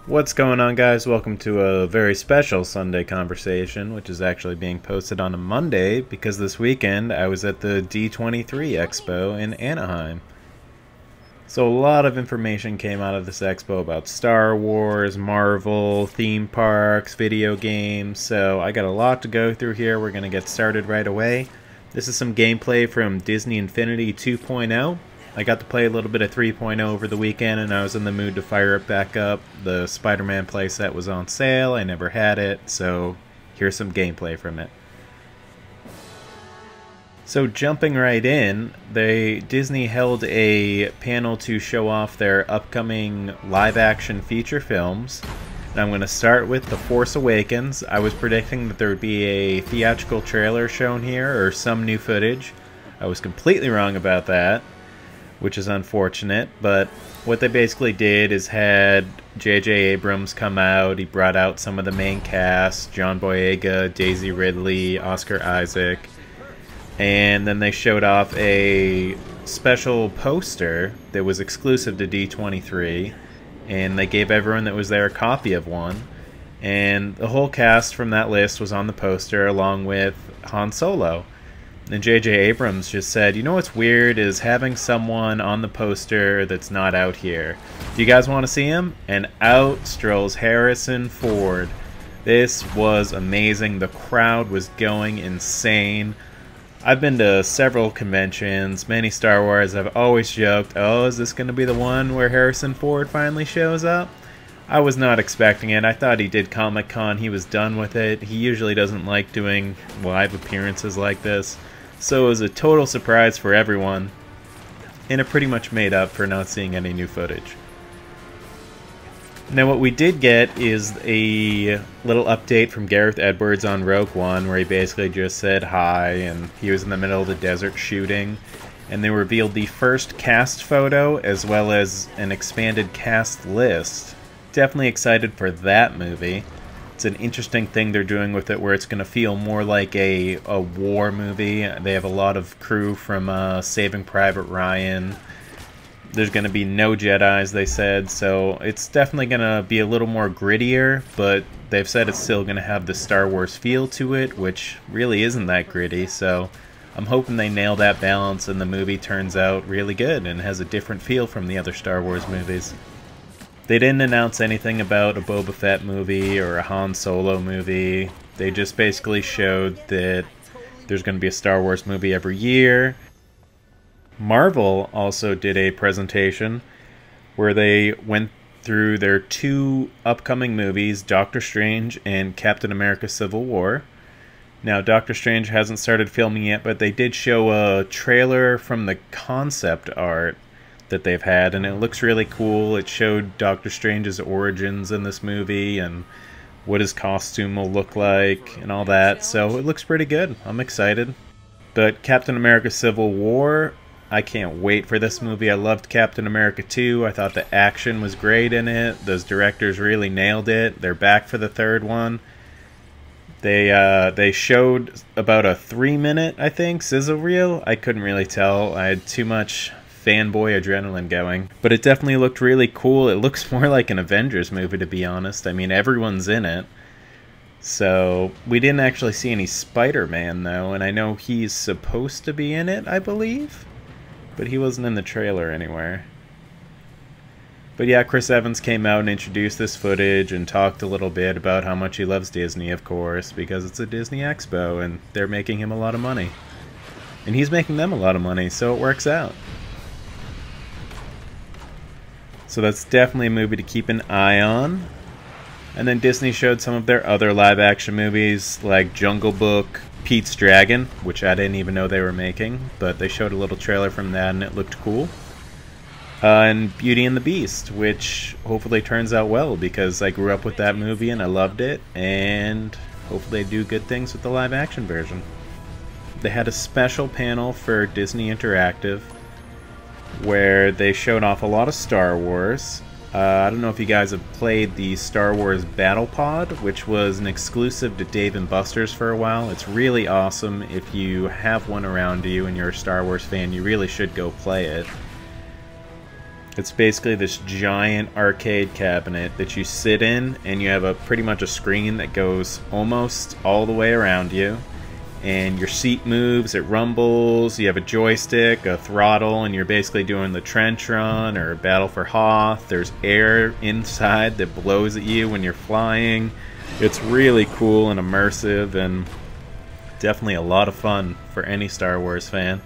What's going on, guys? Welcome to a very special Sunday conversation, which is actually being posted on a Monday because this weekend I was at the D23 Expo in Anaheim. So a lot of information came out of this expo about Star Wars, Marvel, theme parks, video games, so I got a lot to go through here. We're going to get started right away. This is some gameplay from Disney Infinity 2.0. I got to play a little bit of 3.0 over the weekend, and I was in the mood to fire it back up. The Spider-Man playset was on sale. I never had it, so here's some gameplay from it. So jumping right in, Disney held a panel to show off their upcoming live-action feature films. And I'm going to start with The Force Awakens. I was predicting that there would be a theatrical trailer shown here, or some new footage. I was completely wrong about that, which is unfortunate, but what they basically did is had J.J. Abrams come out. He brought out some of the main cast, John Boyega, Daisy Ridley, Oscar Isaac, and then they showed off a special poster that was exclusive to D23, and they gave everyone that was there a copy of one, and the whole cast from that list was on the poster along with Han Solo. And J.J. Abrams just said, you know what's weird is having someone on the poster that's not out here. Do you guys want to see him? And out strolls Harrison Ford. This was amazing. The crowd was going insane. I've been to several conventions, many Star Wars. I've always joked, oh, is this going to be the one where Harrison Ford finally shows up? I was not expecting it. I thought he did Comic-Con. He was done with it. He usually doesn't like doing live appearances like this. So it was a total surprise for everyone, and it pretty much made up for not seeing any new footage. Now what we did get is a little update from Gareth Edwards on Rogue One, where he basically just said hi, and he was in the middle of the desert shooting, and they revealed the first cast photo as well as an expanded cast list. Definitely excited for that movie. It's an interesting thing they're doing with it, where it's going to feel more like a war movie. They have a lot of crew from Saving Private Ryan. There's going to be no Jedis, they said, so it's definitely going to be a little more grittier, but they've said it's still going to have the Star Wars feel to it, which really isn't that gritty, so I'm hoping they nail that balance and the movie turns out really good and has a different feel from the other Star Wars movies. They didn't announce anything about a Boba Fett movie or a Han Solo movie. They just basically showed that there's going to be a Star Wars movie every year. Marvel also did a presentation where they went through their two upcoming movies, Doctor Strange and Captain America Civil War. Now, Doctor Strange hasn't started filming yet, but they did show a trailer from the concept art that they've had, and it looks really cool. It showed Doctor Strange's origins in this movie and what his costume will look like and all that, so it looks pretty good. I'm excited. But Captain America Civil War, I can't wait for this movie. I loved Captain America 2. I thought the action was great in it. Those directors really nailed it. They're back for the third one. They showed about a 3-minute, I think, sizzle reel. I couldn't really tell. I had too much fanboy adrenaline going, but it definitely looked really cool. It looks more like an Avengers movie, to be honest. I mean, everyone's in it. So we didn't actually see any Spider-Man though, and I know he's supposed to be in it, I believe, but he wasn't in the trailer anywhere. But yeah, Chris Evans came out and introduced this footage and talked a little bit about how much he loves Disney, of course, because it's a Disney Expo and they're making him a lot of money, and he's making them a lot of money, so it works out. So that's definitely a movie to keep an eye on. And then Disney showed some of their other live-action movies, like Jungle Book, Pete's Dragon, which I didn't even know they were making, but they showed a little trailer from that and it looked cool. And Beauty and the Beast, which hopefully turns out well, because I grew up with that movie and I loved it, and hopefully they do good things with the live-action version. They had a special panel for Disney Interactive, where they showed off a lot of Star Wars. I don't know if you guys have played the Star Wars Battle Pod, which was an exclusive to Dave & Buster's for a while. It's really awesome. If you have one around you and you're a Star Wars fan, you really should go play it. It's basically this giant arcade cabinet that you sit in, and you have pretty much a screen that goes almost all the way around you. And your seat moves, it rumbles, you have a joystick, a throttle, and you're basically doing the trench run or battle for Hoth. There's air inside that blows at you when you're flying. It's really cool and immersive, and definitely a lot of fun for any Star Wars fan.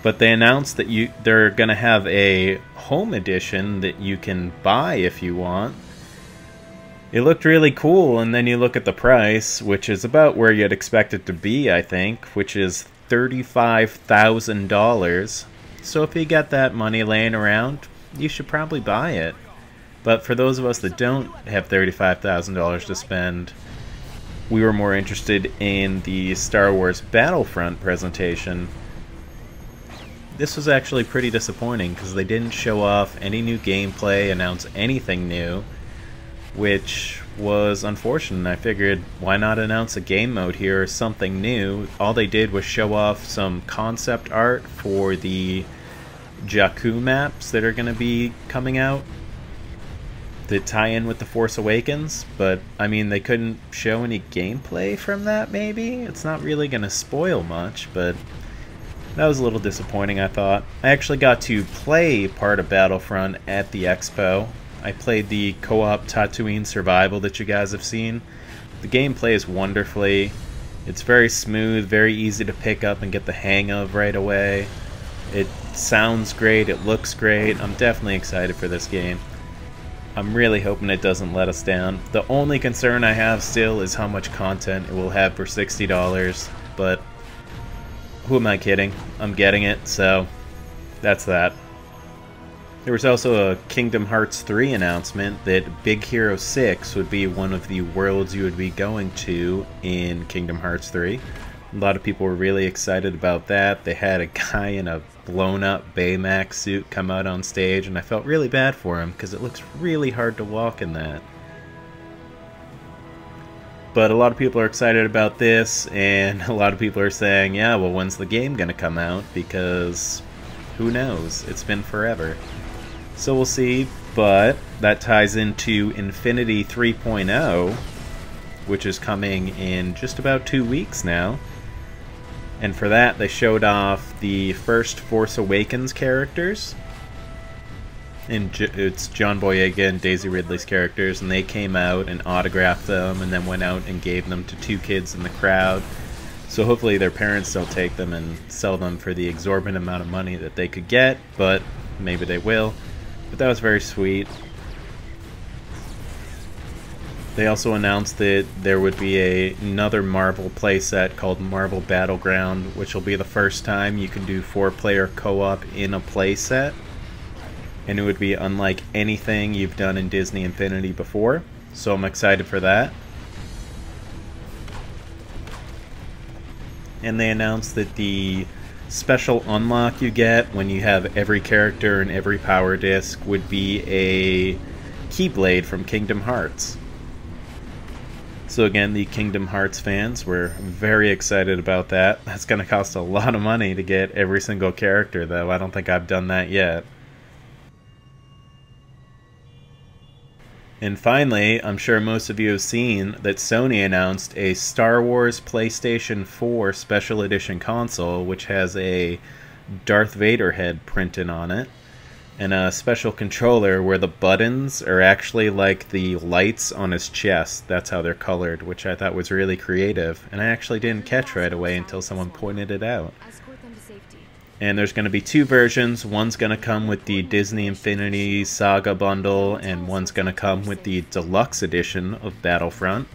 But they announced that they're going to have a home edition that you can buy if you want. It looked really cool, and then you look at the price, which is about where you'd expect it to be, I think, which is $35,000. So if you got that money laying around, you should probably buy it. But for those of us that don't have $35,000 to spend, we were more interested in the Star Wars Battlefront presentation. This was actually pretty disappointing because they didn't show off any new gameplay, announce anything new, which was unfortunate. I figured, why not announce a game mode here or something new? All they did was show off some concept art for the Jakku maps that are going to be coming out that tie in with The Force Awakens, but I mean, they couldn't show any gameplay from that, maybe? It's not really going to spoil much, but that was a little disappointing, I thought. I actually got to play part of Battlefront at the expo. I played the co-op Tatooine Survival that you guys have seen. The game plays wonderfully. It's very smooth, very easy to pick up and get the hang of right away. It sounds great, it looks great. I'm definitely excited for this game. I'm really hoping it doesn't let us down. The only concern I have still is how much content it will have for $60, but who am I kidding? I'm getting it, so that's that. There was also a Kingdom Hearts 3 announcement that Big Hero 6 would be one of the worlds you would be going to in Kingdom Hearts 3. A lot of people were really excited about that. They had a guy in a blown-up Baymax suit come out on stage, and I felt really bad for him because it looks really hard to walk in that. But a lot of people are excited about this, and a lot of people are saying, yeah, well, when's the game going to come out? Because who knows? It's been forever. So we'll see, but that ties into Infinity 3.0, which is coming in just about 2 weeks now. And for that, they showed off the first Force Awakens characters. And it's John Boyega and Daisy Ridley's characters, and they came out and autographed them and then went out and gave them to 2 kids in the crowd. So hopefully their parents don't take them and sell them for the exorbitant amount of money that they could get, but maybe they will. But that was very sweet. They also announced that there would be another Marvel playset called Marvel Battleground, which will be the first time you can do 4-player co-op in a playset. And it would be unlike anything you've done in Disney Infinity before. So I'm excited for that. And they announced that the special unlock you get when you have every character and every power disc would be a Keyblade from Kingdom Hearts. So again, the Kingdom Hearts fans were very excited about that. That's going to cost a lot of money to get every single character, though. I don't think I've done that yet. And finally, I'm sure most of you have seen that Sony announced a Star Wars PlayStation 4 Special Edition console, which has a Darth Vader head printed on it, and a special controller where the buttons are actually like the lights on his chest. That's how they're colored, which I thought was really creative, and I actually didn't catch right away until someone pointed it out. And there's going to be 2 versions. One's going to come with the Disney Infinity Saga bundle, and one's going to come with the deluxe edition of Battlefront,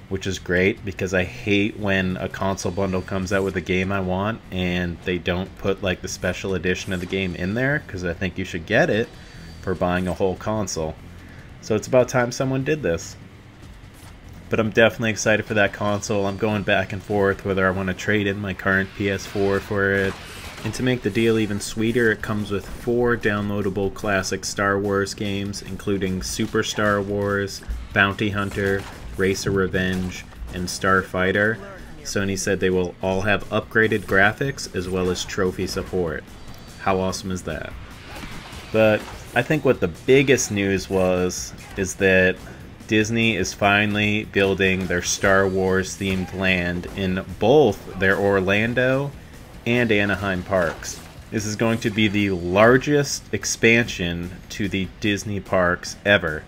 which is great because I hate when a console bundle comes out with a game I want and they don't put like the special edition of the game in there, because I think you should get it for buying a whole console. So it's about time someone did this. But I'm definitely excited for that console. I'm going back and forth whether I want to trade in my current PS4 for it. And to make the deal even sweeter, it comes with 4 downloadable classic Star Wars games, including Super Star Wars, Bounty Hunter, Racer Revenge, and Starfighter. Sony said they will all have upgraded graphics as well as trophy support. How awesome is that? But I think what the biggest news is that Disney is finally building their Star Wars themed land in both their Orlando and Anaheim parks. This is going to be the largest expansion to the Disney parks ever.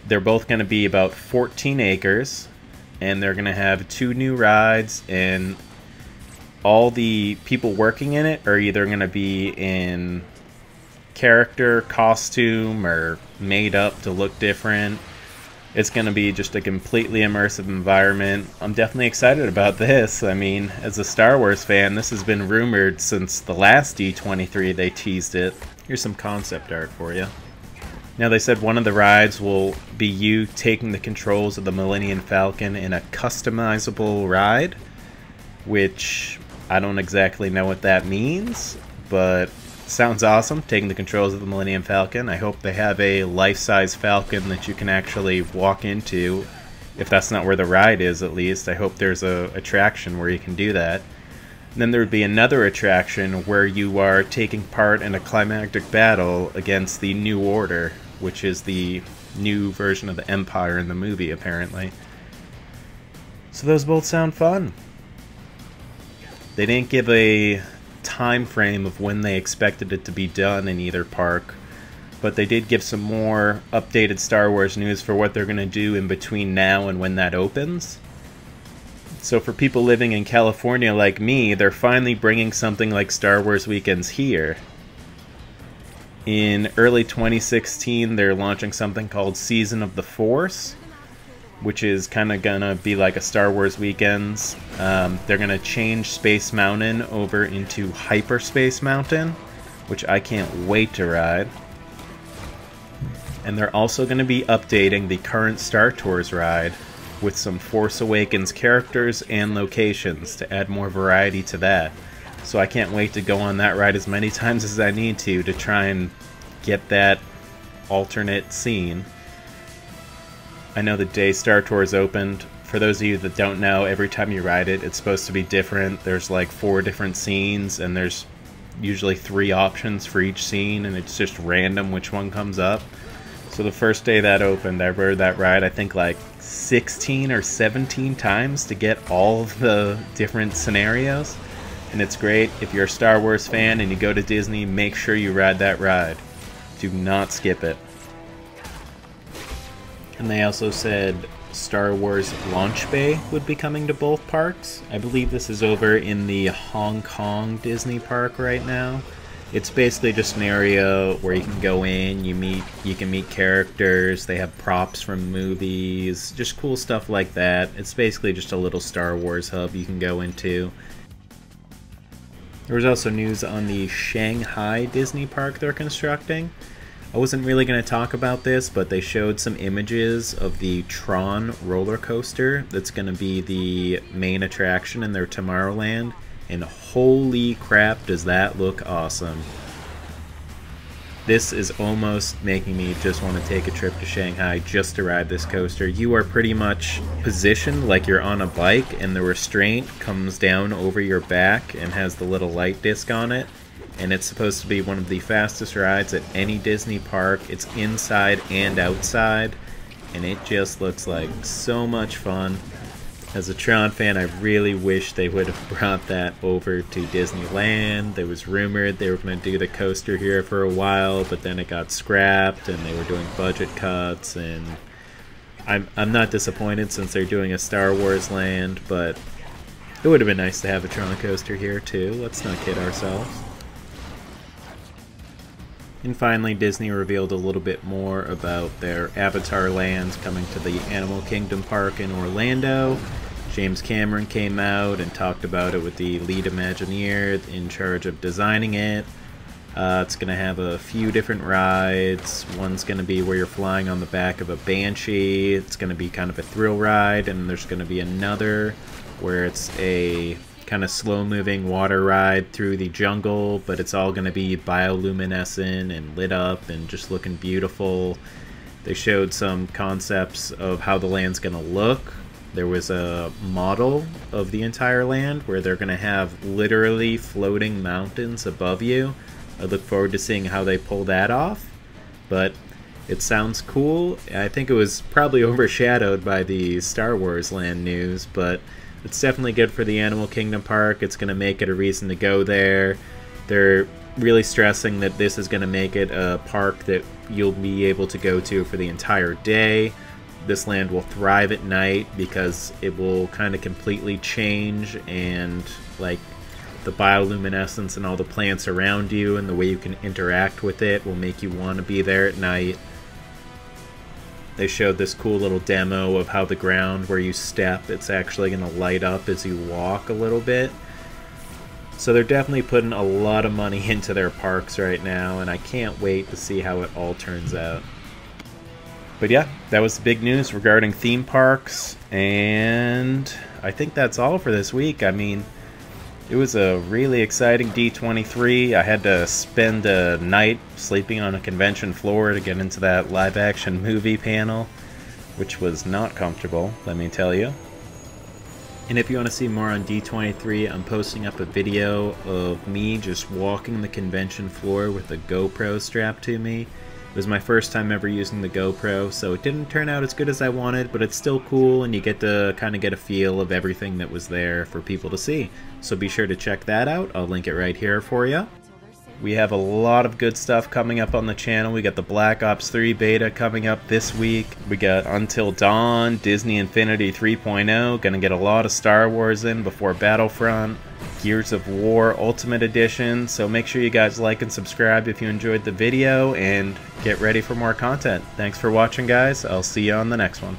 They're both going to be about 14 acres, and they're going to have 2 new rides, and all the people working in it are either going to be in character, costume, or made up to look different. It's going to be just a completely immersive environment. I'm definitely excited about this. I mean, as a Star Wars fan, this has been rumored since the last D23 they teased it. Here's some concept art for you. Now, they said one of the rides will be you taking the controls of the Millennium Falcon in a customizable ride, which I don't exactly know what that means, but sounds awesome, taking the controls of the Millennium Falcon. I hope they have a life-size Falcon that you can actually walk into. If that's not where the ride is, at least. I hope there's a attraction where you can do that. And then there would be another attraction where you are taking part in a climactic battle against the New Order, which is the new version of the Empire in the movie, apparently. So those both sound fun. They didn't give a time frame of when they expected it to be done in either park, but they did give some more updated Star Wars news for what they're going to do in between now and when that opens. So for people living in California like me, they're finally bringing something like Star Wars Weekends here. In early 2016, they're launching something called Season of the Force, which is kind of gonna be like a Star Wars Weekends. They're gonna change Space Mountain over into Hyperspace Mountain, which I can't wait to ride. And they're also gonna be updating the current Star Tours ride with some Force Awakens characters and locations to add more variety to that. So I can't wait to go on that ride as many times as I need to try and get that alternate scene. I know the day Star Tours opened, for those of you that don't know, every time you ride it, it's supposed to be different. There's like 4 different scenes, and there's usually 3 options for each scene, and it's just random which one comes up. So the first day that opened, I rode that ride, I think like 16 or 17 times to get all of the different scenarios. And it's great. If you're a Star Wars fan and you go to Disney, make sure you ride that ride. Do not skip it. And they also said Star Wars Launch Bay would be coming to both parks. I believe this is over in the Hong Kong Disney park right now. It's basically just an area where you can go in, you can meet characters, they have props from movies, just cool stuff like that. It's basically just a little Star Wars hub you can go into. There was also news on the Shanghai Disney park they're constructing. I wasn't really going to talk about this, but they showed some images of the Tron roller coaster that's going to be the main attraction in their Tomorrowland, and holy crap does that look awesome. This is almost making me just want to take a trip to Shanghai just to ride this coaster. You are pretty much positioned like you're on a bike, and the restraint comes down over your back and has the little light disc on it. And it's supposed to be one of the fastest rides at any Disney park. It's inside and outside, and it just looks like so much fun. As a Tron fan, I really wish they would have brought that over to Disneyland. There was rumored they were going to do the coaster here for a while, but then it got scrapped, and they were doing budget cuts, and I'm not disappointed since they're doing a Star Wars land, but it would have been nice to have a Tron coaster here too. Let's not kid ourselves. And finally, Disney revealed a little bit more about their Avatar lands coming to the Animal Kingdom Park in Orlando. James Cameron came out and talked about it with the lead Imagineer in charge of designing it. It's going to have a few different rides. One's going to be where you're flying on the back of a Banshee. It's going to be kind of a thrill ride, and there's going to be another where it's a kind of slow-moving water ride through the jungle, but it's all going to be bioluminescent and lit up and just looking beautiful. They showed some concepts of how the land's going to look. There was a model of the entire land where they're going to have literally floating mountains above you, I look forward to seeing how they pull that off, but it sounds cool. I think it was probably overshadowed by the Star Wars Land news, but it's definitely good for the Animal Kingdom Park. It's going to make it a reason to go there. They're really stressing that this is going to make it a park that you'll be able to go to for the entire day. This land will thrive at night because it will kind of completely change, and like the bioluminescence and all the plants around you and the way you can interact with it will make you want to be there at night. They showed this cool little demo of how the ground where you step, it's actually going to light up as you walk a little bit. So they're definitely putting a lot of money into their parks right now, and I can't wait to see how it all turns out. But yeah, that was the big news regarding theme parks, and I think that's all for this week. I mean, it was a really exciting D23. I had to spend a night sleeping on a convention floor to get into that live-action movie panel, which was not comfortable, let me tell you. And if you want to see more on D23, I'm posting up a video of me just walking the convention floor with a GoPro strapped to me. It was my first time ever using the GoPro, so it didn't turn out as good as I wanted, but it's still cool, and you get to kind of get a feel of everything that was there for people to see. So be sure to check that out. I'll link it right here for you. We have a lot of good stuff coming up on the channel. We got the Black Ops 3 beta coming up this week. We got Until Dawn, Disney Infinity 3.0. Gonna get a lot of Star Wars in before Battlefront. Gears of War Ultimate Edition. So make sure you guys like and subscribe if you enjoyed the video, and get ready for more content. Thanks for watching, guys. I'll see you on the next one.